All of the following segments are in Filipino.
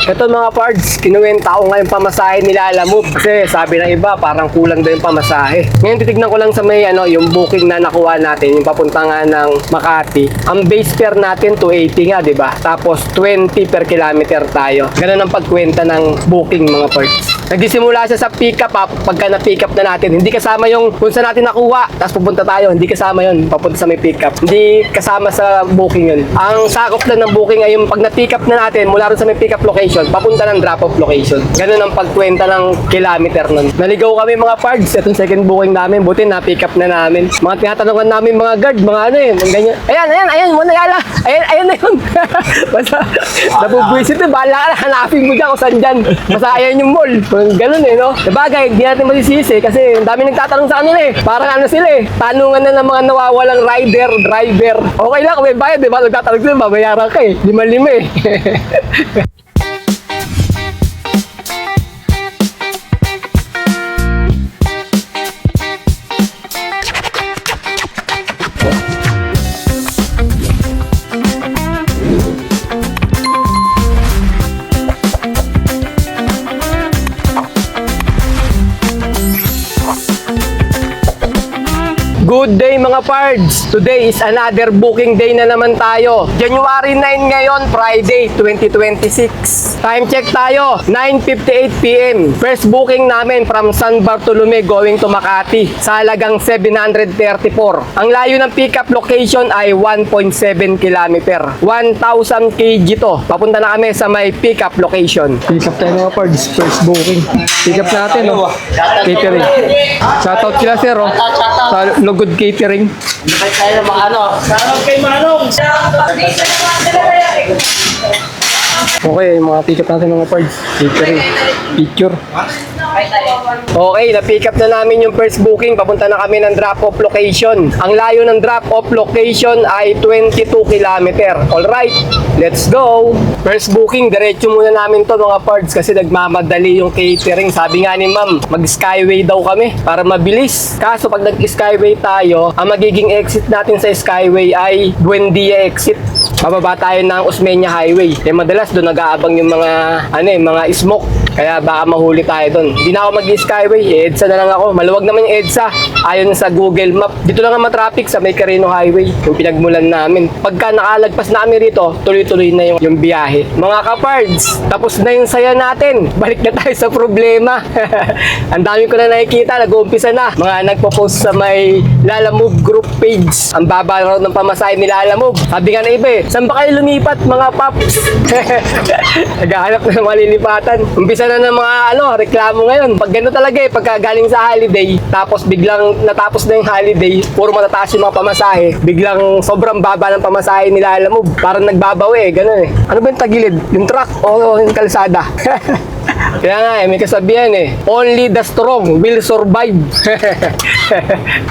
Ito mga pards, kinuwenta ko ngayon pamasahe nila Alamove. Kasi sabi ng iba, parang kulang daw yung pamasahe. Ngayon titignan ko lang sa may yung booking na nakuha natin, yung papunta nga ng Makati. Ang base fare natin 280 nga, di ba? Tapos 20 per kilometer tayo. Ganun ang pagkwenta ng booking mga pards. Nagsisimula siya sa pick up pagka na-pick up na natin. Hindi kasama yung kung saan natin nakuha, tapos pupunta tayo. Hindi kasama yun, papunta sa may pick up. Hindi kasama sa booking yun. Ang sakop lang ng booking ay yung pag na-pick up na natin mula rin sa may pick up location, papunta ng drop-off location. Ganun ang pagkwenta ng kilometer nun. Naligaw kami mga pards. Itong second booking namin, buti na-pick up na namin. Mga tinatanungan namin mga guard, mga ganyan. Ayan, muna yala. Ayan na yun. Basta, napubwisit eh. Bahala ka na, hanapin mo dyan kung saan dyan. Basta ayan yung mall. Ganun no? Sabagay, hindi natin masisisi kasi ang dami nagtatanong sa kanila Parang sila tanungan na ng mga nawawalang rider, driver. Okay lang kung may bayad, diba? Nagtatanong sila, babayaran ka 5-5 Good day mga pards! Today is another booking day na naman tayo. January 9 ngayon, Friday 2026. Time check tayo, 9:58 PM. First booking namin from San Bartolome going to Makati sa halagang 734. Ang layo ng pickup location ay 1.7 km. 1,000 kg to. Papunta na kami sa may pickup location. Pick up tayo mga pards, first booking. Pick up natin catering. Shoutout sila sir sa Lugod Catering. Nakit tayo ng mga Sarap kay Manong! Okay, mga pick up natin mga pards. Catering. Picture. Okay, na-pick up na namin yung first booking. Papunta na kami ng drop-off location. Ang layo ng drop-off location ay 22 km. Alright, let's go! First booking, diretso muna namin to mga pards kasi nagmamadali yung catering. Sabi nga ni ma'am, mag-skyway daw kami para mabilis. Kaso pag nag-skyway tayo, ang magiging exit natin sa skyway ay Buendia exit. Bababa tayo ng Osmeña Highway. Madalas doon nag-aabang yung mga mga smoke. Kaya baka mahuli tayo doon. Hindi na ako mag-skyway, EDSA na lang ako. Maluwag naman yung EDSA. Ayon sa Google Map. Dito lang ang matraffic sa may Carino Highway, yung pinagmulan namin. Pagka nakalagpas na kami rito, tuloy-tuloy na yung biyahe. Mga kapards, tapos na yung saya natin. Balik na tayo sa problema. Ang dami ko na nakikita, nag-uumpisa na. Mga nagpo-post sa may Lalamove group page. Ang baba raw ng pamasahe nila Lalamove. Sabi nga na iba saan ba kayo lumipat mga paps? Naghahanap na ng mga lilipatan. Umpisa na ng mga reklamo ngayon. Pag gano'n talaga pagka galing sa holiday, tapos biglang natapos na yung holiday, puro matataas yung mga pamasahe, biglang sobrang baba ng pamasahe nila Alamove. Parang nagbabawi gano'n Ano ba yung tagilid? Yung truck o yung kalsada? Kaya nga may kasabihan only the strong will survive.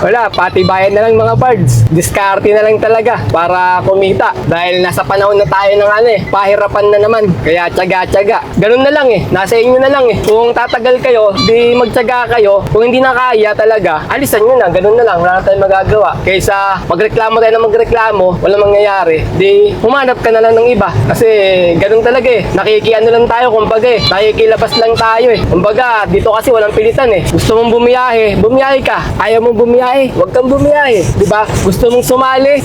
Wala, pati bayan na lang mga pards. Diskarte na lang talaga para kumita. Dahil nasa panahon na tayo ng pahirapan na naman. Kaya tsaga-tsaga. Ganun na lang nasa inyo na lang Kung tatagal kayo, di magtsaga kayo. Kung hindi na kaya talaga, alisan nyo na. Ganun na lang, wala na tayong magagawa. Kaysa magreklamo tayo na magreklamo, walang mangyayari, di humanap ka na lang ng iba. Kasi ganun talaga nakikiano lang tayo kumbaga nakikilabas lang tayo kumbaga dito kasi walang pilitan gusto mong bumiyahe ka. Ayaw mong bumiyahe, huwag kang bumiyahe, di ba? Gusto mong sumali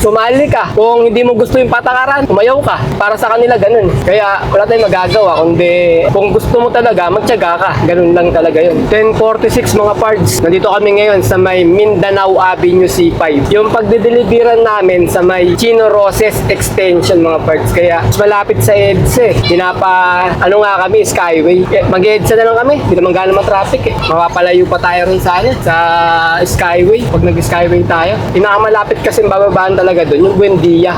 ka. Kung hindi mo gusto yung patakaran, umayaw ka. Para sa kanila ganun kaya wala tayong magagawa kundi kung gusto mo talaga magtiyaga ka. Ganun lang talaga yun. 10:46 mga pards, nandito kami ngayon sa may Mindanao Avenue C5. Yung pagdedeliveran namin sa may Chino Roses Extension mga pards, kaya malapit sa EDSA nga kami, Skyway. Mag-EDSA na lang kami, hindi naman gano'n matraffic Mapapalayo pa tayo rin sa Skyway. Pag nag-Skyway tayo, pinakamalapit kasi bababaan talaga doon yung Buendia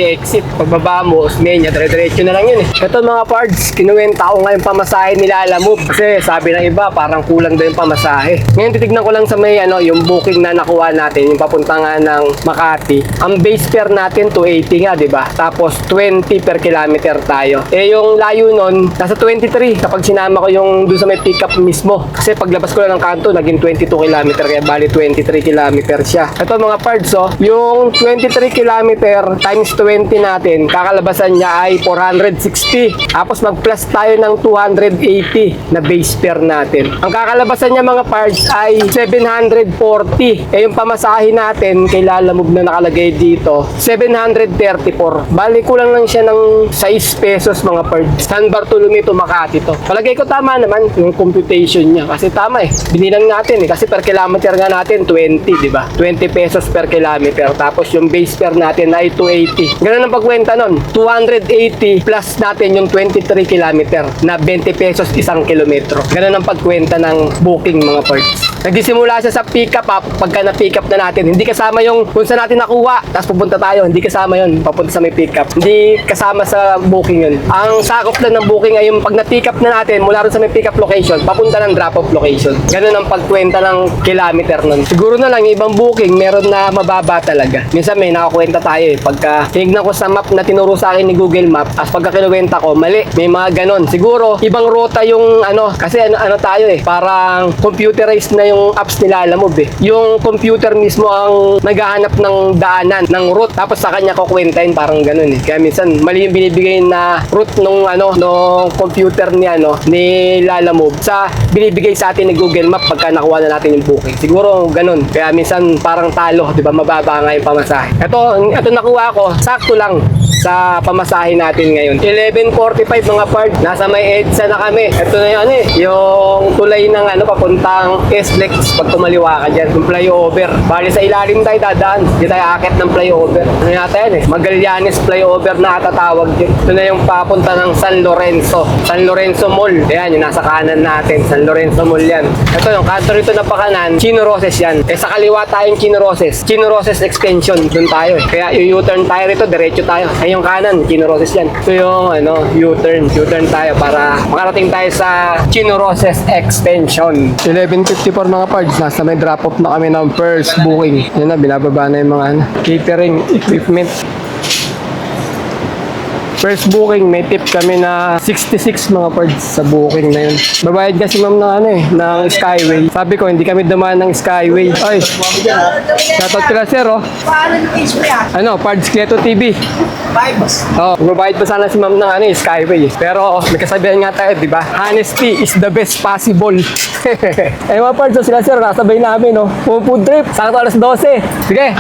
exit. Pagbaba mo, Osmeña, dire-diretso na lang yun Ito mga pards, kinuwenta ko ngayon pamasahe nila Alamove kasi sabi ng iba, parang kulang daw yung pamasahe. Ngayon titignan ko lang sa may yung booking na nakuha natin, yung papunta nga ng Makati. Ang base fare natin 280 nga, diba? Tapos 20 per kilometer tayo. Yung layo nun, nasa 23 kapag sinabi sinama ko yung doon sa may pickup mismo. Kasi paglabas ko lang ng kanto, naging 22 km, kaya bali 23 km siya. Ito mga parts, yung 23 km times 20 natin, kakalabasan niya ay 460. Tapos mag-plus tayo ng 280 na base fare natin. Ang kakalabasan niya mga parts ay 740. Eh yung pamasahe natin, kay Lalamove na nakalagay dito, 734. Bali kulang lang siya ng 6 pesos mga parts. San Bartolome to Makati to. Palagay ko tama naman yung computation niya. Kasi tama binilang natin kasi per kilometer nga natin 20, di ba? 20 pesos per kilometer. Tapos yung base fare natin ay 280. Ganun ang pagkwenta nun. 280 plus natin yung 23 kilometer na 20 pesos isang kilometro. Ganun ang pagkwenta ng booking mga parts. Nagsisimula siya sa pick up pagka na-pick up na natin. Hindi kasama yung kung saan natin nakuha, tapos pupunta tayo. Hindi kasama yun, papunta sa may pick up. Hindi kasama sa booking yun. Ang sakop lang ng booking ay yung pag na-pick up na natin mula rin sa may pick up location, papunta ng drop-off location. Ganun ang pagkwenta ng kilometer nun. Siguro na lang, yung ibang booking, meron na mababa talaga. Minsan may nakakwenta tayo Pagka tinignan ko sa map na tinuro sa akin ni Google Map, as pagka kinuwenta ko, mali. May mga ganun. Siguro, ibang ruta yung kasi ano tayo parang computerized na yung apps nila Lalamove Yung computer mismo ang naghahanap ng daanan, ng route, tapos sa kanya kukwentahin, parang ganun Kaya minsan, mali yung binibigay na route nung computer ni Lalamove sa binibigay sa atin ni Google Map pagka nakuha na natin yung booking. Siguro ganun. Kaya minsan parang talo, 'di ba? Mababa nga yung pamasahe. Ito nakuha ko, sakto lang sa pamasahe natin ngayon. 11:45 mga part. Nasa may EDSA na kami. Ito na yung yung tulay ng papuntang SLEX pag tumaliwa ka dyan. Yung flyover. Bali sa ilalim tayo dadaan. Hindi tayo akit ng flyover. Ano yata yan Magallanes flyover na katatawag dyan. Ito na yung papunta ng San Lorenzo. San Lorenzo Mall. Ayan, yung nasa kanan natin. San Lorenzo Mall yan. Ito yung kanto rito na pakanan. Chino Roses yan. Sa kaliwa tayong Chino Roses. Chino Roses extension. Doon tayo Kaya yung U-turn tayo rito. Diretso tayo. Ay yung kanan. Chino Roses yan. Ito yung U-turn. U-turn tayo para makarating tayo sa Chino Roses extension. 11:54 mga parts. Nasa may drop-off na kami ng first booking. Yan na, binababa na yung mga catering equipment. First booking, may tip kami na 66 mga parts sa booking na yun. Babayad kasi ma'am ng ng Skyway. Sabi ko, hindi kami dumaan ng Skyway. Ay, shoutout kila sir Paano yung page mo yan? Pards Kleto TV. Vibes. Babayad pa sana si ma'am ng Skyway. Pero may kasabihan nga tayo, di ba? Honesty is the best possible. Mga parts, sila sir, nasabay namin, food trip, sakto alas 12. Sige.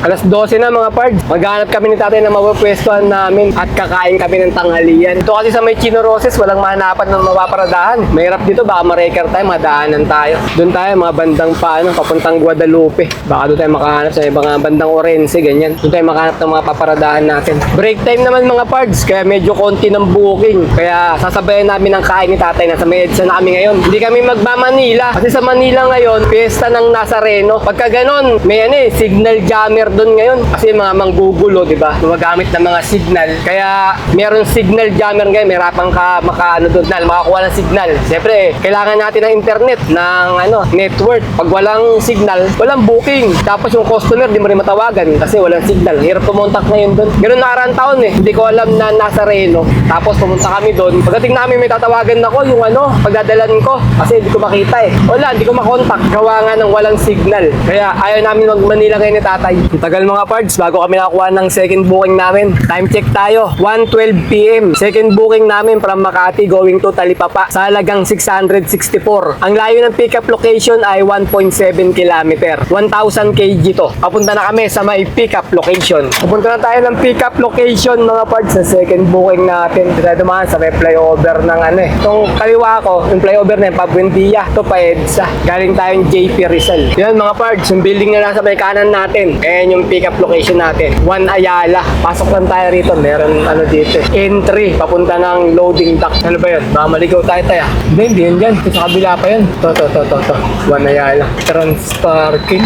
Alas 12 na mga parts. Maghanap kami ni tatay na mapapwestuhan namin at kakain kami ng tanghalian. Ito kasi sa may Chino Roses, walang mahanapan ng mapaparadahan. Mahirap dito, baka ma-record tayo, madaanan tayo. Doon tayo, mga bandang papuntang Guadalupe. Baka doon tayo makahanap sa mga bandang Orense, ganyan. Doon tayo makahanap ng mga paparadahan natin. Break time naman mga parts, kaya medyo konti ng booking. Kaya sasabayan namin ang kain ni tatay na sa may EDSA na kami ngayon. Hindi kami magma-Manila. Kasi sa Manila ngayon, piyesta ng Nazareno. Pagka ganon, may signal jammer doon ngayon. Kasi mga manggugulo, di ba? Gumagamit ng mga signal. Kaya meron signal jammer ngayon, may rapang ka makakuha ng signal. Siyempre, kailangan natin ng internet, ng network. Pag walang signal, walang booking. Tapos yung customer, di mo rin matawagan kasi walang signal. Hirap kumontak ngayon doon. Ganun nakaraan taon Hindi ko alam na Nazareno. Tapos pumunta kami doon. Pagdating namin, may tatawagan ako yung pagdadalan ko. Kasi hindi ko makita Wala, hindi ko makontak. Gawa nga ng walang signal. Kaya ayaw namin mag-Manila ngayon ni tatay. Ang tagal mga parts, bago kami nakakuha ng second booking namin. Time check tayo, 1:12 PM. Second booking namin from Makati going to Talipapa sa halagang 664. Ang layo ng pickup location ay 1.7 km. 1,000 kg to. Papunta na kami sa may pickup location. Papunta na tayo ng pickup location mga parts sa second booking natin. Tayo dumaan sa may flyover ng Itong kaliwa ko, yung flyover na yung Pabuendia. Ito pa EDSA. Galing tayong JP Rizal. Yan mga parts, yung building na nasa may kanan natin. Ayan yung pickup location natin. Juan Ayala. Pasok lang tayo rito. Meron dito entry papunta ng loading dock. Ano ba yun? Baka maligaw tayo. Hindi yan dyan. Sa kabila pa yun. To. Juan Ayala. Trans parking.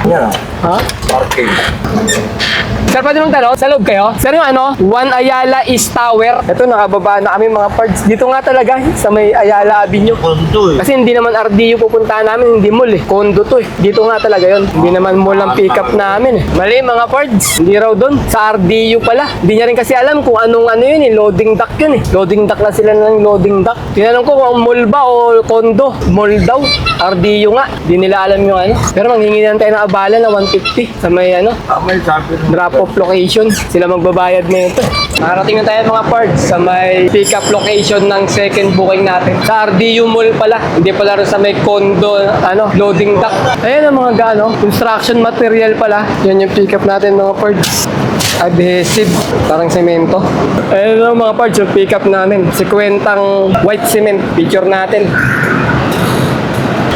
Yan. Ha? Parking. Sir, pwede mong tanong? Sa loob kayo? Sir, yung ano? One Ayala East Tower. Ito, nakababa na kami mga parts. Dito nga talaga, sa may Ayala Avenue. Kondo eh. Kasi hindi naman RDU pupuntahan namin, hindi mall eh. Condo to eh. Dito nga talaga yon. Hindi naman mall ang pick up namin eh. Mali mga parts. Hindi raw doon. Sa RDU pala. Hindi niya rin kasi alam kung anong ano yun eh. Loading dock yun eh. Loading dock na sila ng loading dock. Tinanong ko kung mall ba o condo. Mall daw. RDU nga. Hindi nila alam yung ano. Pero manghingi na tayo ng abala na 150 sa may ano. May sabi ng Drop-off location. Sila magbabayad na ito. Nakarating na tayo mga parts sa may pick-up location ng second booking natin. Sa RDU Mall pala. Hindi pala rin sa may condo, ano, loading dock. Ayan ang mga gano. Construction material pala. Yan yung pick-up natin mga parts. Adhesive. Parang semento. Ayan ang mga parts yung pick-up namin. Sekwentang white cement. Picture natin.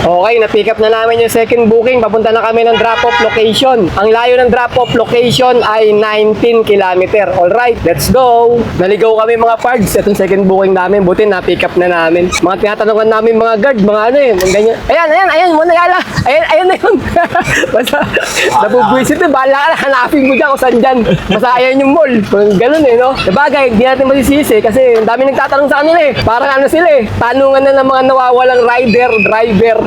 Okay, na-pick up na namin yung second booking. Papunta na kami ng drop-off location. Ang layo ng drop-off location ay 19 km. Alright, let's go! Naligaw kami mga pards. Itong second booking namin. Buti na-pick up na namin. Mga tinatanungan namin mga guard, mga ano eh, mga ganyan. Ayan, muna yala. Ayan na yun. Basta, nabubwisit eh. Bahala ka na, hanapin mo dyan kung saan dyan. Basta ayan yung mall. Ganun eh, no? Sabagay, hindi natin masisisi kasi ang dami nagtatanong sa kanila eh. Parang ano sila eh. Tanungan na ng mga nawawalang rider, driver.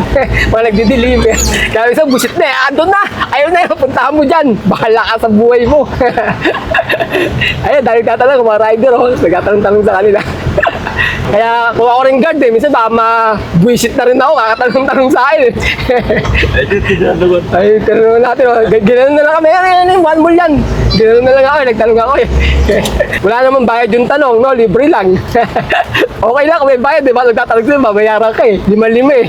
Mga nagdi-deliver. Kaya isang busit na eh. Doon na. Ayaw na yun. Puntahan mo dyan. Bahala ka sa buhay mo. Ayun, dahil tatanong mga rider. Oh, nagtatanong-tanong sa kanila. Kaya kung ako rin guard eh, minsan baka ma-buisit na rin ako, kakatanong-tanong sa akin eh. Ay, tinanong natin, oh. Ginanon na lang kami, one mall yan. Ginanon na lang ako, nagtanong ako eh. Wala naman bayad yung tanong, no? Libre lang. Okay lang kung may bayad, di ba? Nagtatanong sila, babayaran ka eh. 5,000 eh.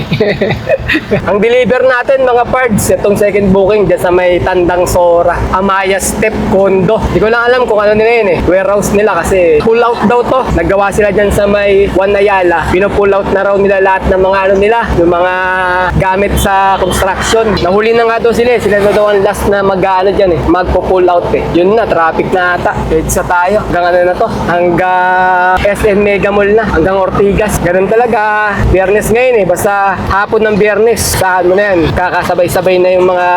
Ang deliver natin, mga parts, itong second booking dyan sa may Tandang Sora, Amaya Step Condo. Di ko lang alam kung ano nila yun eh. Warehouse nila kasi pull out daw to. Naggawa sila dyan sa may One Ayala. Pino-pull out na raw nila lahat ng mga ano nila, yung mga gamit sa construction. Nahuli na nga daw sila eh. Sila na daw ang last na mag-ano dyan eh. Magpo-pull out eh. Yun na, traffic na ata. Edsa tayo. Hanggang ano na to? Hanggang SM Mega Mall na. Hanggang Ortigas. Ganun talaga. Biyernes ngayon eh. Basta hapon ng Biyernes. Saan mo na yan? Kakasabay-sabay na yung mga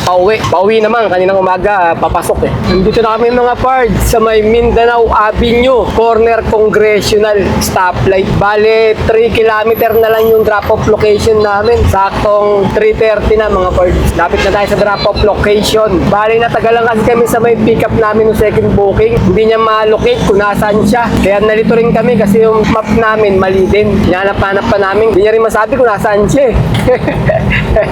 pauwi. Pauwi naman. Kaninang umaga, papasok eh. Nandito na kami mga parts sa may Mindanao Avenue. Corner Congressional Stoplight. Bale, 3 kilometer na lang yung drop-off location namin. Saktong 3:30 na mga parts. Lapit na tayo sa drop-off location. Bale, natagal lang kasi kami sa may pick-up namin ng second booking. Hindi niya ma-locate kung nasaan siya. Kaya nalito rin kami kasi yung map namin mali din. Hinahanap-hanap pa namin. Hindi niya rin masabi kung nasaan siya eh.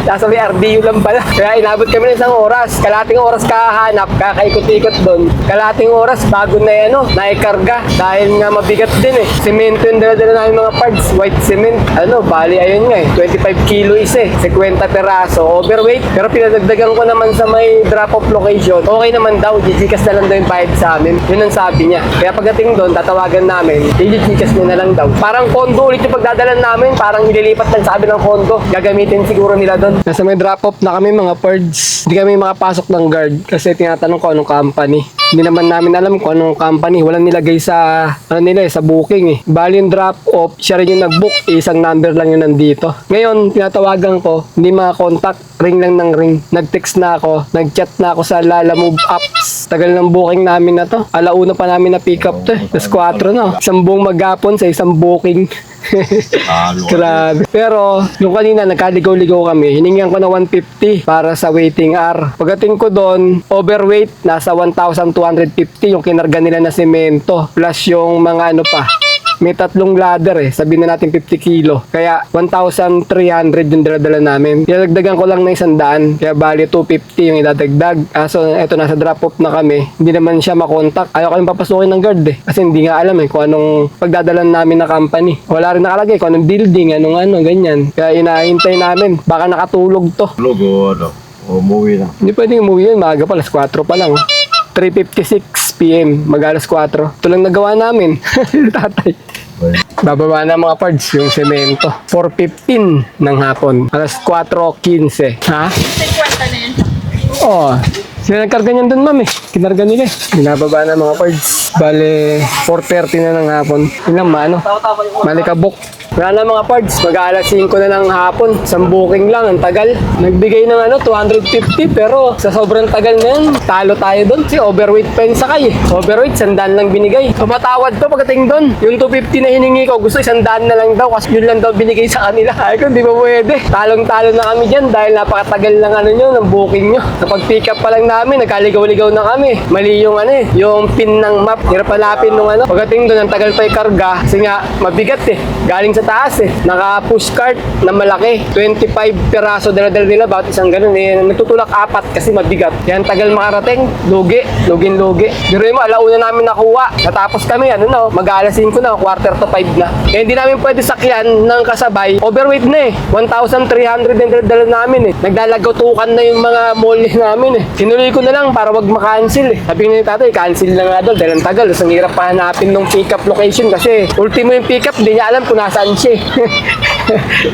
Nasa may RDU lang pala. Kaya inabot kami ng isang oras. Kalating oras kahanap, kakaikot-ikot doon. Kalating oras bago na naikarga. Dahil nga mabigat din eh. Semento yung dala-dala namin mga parts. White cement. Bali ayun nga eh. 25 kilo isa eh. 50 peraso. Overweight. Pero pinadagdagan ko naman sa may drop-off location. Okay naman daw. Gigikas na lang daw yung bayad sa amin. Yun ang sabi niya. Kaya pagdating doon, tatawagan namin. Gigikas niya na lang daw. Parang condo ulit yung pagdadalan namin. Parang ililipat lang sa amin ng condo. Gagamitin siguro nila doon. Nasa may drop-off na kami mga parts. Hindi kami makapasok ng guard kasi tinatanong ko anong company. Hindi naman namin alam kung anong company. Walang nilagay sa sa booking eh. Bali yung drop-off, siya rin yung nag-book. Isang number lang yun nandito. Ngayon, tinatawagan ko, hindi makakontakt. Ring lang ng ring. Nag-text na ako. Nag-chat na ako sa Lalamove apps. Tagal ng booking namin na to. Alauna pa namin na pick up to eh. Tapos 4 na. Isang buong maghapon sa isang booking. Grabe. Pero, nung kanina nagkaligaw-ligaw kami, hiningan ko na 150 para sa waiting hour. Pagdating ko doon, overweight, nasa 1,250 yung kinarga nila na semento. Plus yung mga ano pa. May 3 ladder eh. Sabihin na natin 50 kilo. Kaya 1,300 yung dala-dala namin. Dinadagdagan ko lang ng 100. Kaya bali 250 yung idadagdag. So eto nasa drop-off na kami. Hindi naman siya makontak. Ayaw kami papasukin ng guard eh. Kasi hindi nga alam eh kung anong pagdadalan namin na company. Wala rin nakalagay kung anong building, anong ganyan. Kaya inahintay namin. Baka nakatulog to. logo, umuwi na. Hindi pwedeng umuwi yun. Maaga pa. Alas 4 pa lang. 3:56 PM. Mag-alas 4. Ito lang nagawa namin. Tatay. Bababa na mga parts yung semento. 4:15 ng hapon. Alas 4:15. Ha? 50 na yun. Oo. Sila nagkarga niyan dun, ma'am eh. Kinarga nila eh. Binababa na mga parts. Bale, 4:30 na ng hapon. Yun lang, malikabok. Wala na mga parts, mag-alas 5 na ng hapon. Isang booking lang, ang tagal. Nagbigay ng 250 pero sa sobrang tagal na yan, talo tayo doon. Kasi overweight pa yung sakay eh. Overweight, 100 lang binigay. Tumatawad to pagdating doon. Yung 250 na hiningi ko, gusto 100 na lang daw kasi yun lang daw binigay sa kanila. Ay ko, hindi pa pwede. Talong-talo na kami dyan dahil napakatagal ng nyo, ng booking nyo. Kapag pick up pa lang namin, nagkaligaw-ligaw na kami. Mali yung yung pin ng map. Hirap hanapin nung Pagdating doon, ang tagal pa yung karga kasi nga mabigat eh. Galing sa taas eh. Naka-push cart na malaki. 25 piraso dala-dala nila, bawat isang ganun eh. Nagtutulak 4 kasi mabigat. Yan, tagal makarating. Lugi. Lugin-lugi. Pero mo, alauna namin nakuha. Natapos kami, mag-alas 5 na, 4:45 na. Kaya hindi namin pwede sakyan ng kasabay. Overweight na eh. 1,300 din dala namin eh. Naglalagaw-tukan na yung mga mall namin eh. Sinuloy ko na lang para wag makancel eh. Sabi ni tatay, cancel na nga daw dahil ang tagal. Ang hirap pa hanapin ng pick-up location kasi ultimo yung pick-up, hindi niya alam kung nasaan siya eh.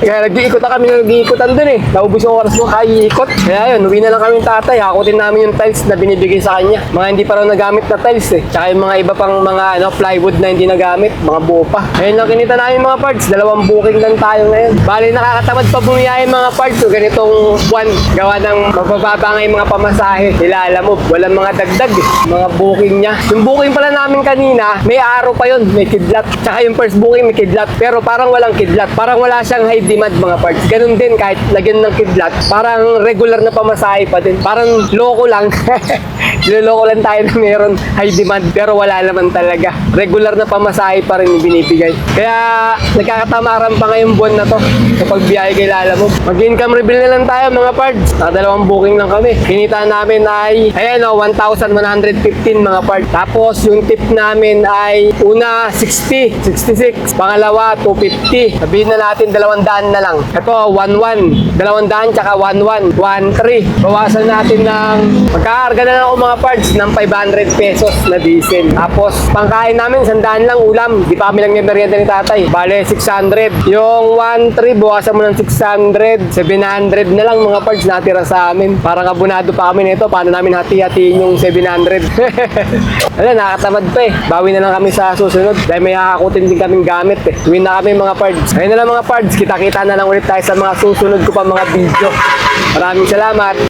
Kaya nag-iikutan dun eh. Naubos yung oras mo kaiikot. Kaya yun, uwi na lang kami tatay. Hakutin namin yung tiles na binibigay sa kanya. Mga hindi pa raw nagamit na tiles eh. Tsaka yung mga iba pang mga plywood na hindi nagamit. Mga buo pa. Ayun lang kinita namin mga parts. 2 booking lang tayo ngayon. Bali nakakatamad pa bumiyahe mga parts. So ganitong buwan. Gawa ng mabababa nga yung mga pamasahe. Ilalamove. Walang mga dagdag eh. Mga booking niya. Yung booking pala namin kanina, may araw pa yun. May kidlat. Tsaka yung first booking may kidlat. Pero parang walang kidlat. Parang wala siyang high demand mga parts. Ganun din kahit lagyan ng kidlat. Parang regular na pamasahe pa din. Parang loko lang. Niloloko lang tayo na meron high demand pero wala naman talaga. Regular na pamasahe pa rin yung binibigay. Kaya nagkakatamaran pa ngayong buwan na to kapag biyahe kay Lalamove. Mag-income reveal na lang tayo mga parts. Nakadalawang booking lang kami. Kinita namin ay 1,115 mga parts. Tapos yung tip namin ay una 60, 66. Pangalawa 250. Sabihin na natin 200 na lang. Ito 11, 200 tsaka 11, 13. Bawasan natin ng magkakarga na lang ako mga parts ng 500 pesos na diesel. Tapos pangkain namin 100 lang ulam. Di pa kami lang may merienda ni tatay. Bale 600. Yung 13 bawasan mo ng 600, 700 na lang mga parts natira sa amin. Parang abunado pa kami nito. Paano namin hati-hatiin yung 700? Wala, nakatamad pa eh. Bawi na lang kami sa susunod. Dahil may hakutin din kaming gamit eh. Tuwin na kami mga parts. Ayun na lang mga parts. Kita-kita na lang ulit tayo sa mga susunod ko pa mga video. Maraming salamat.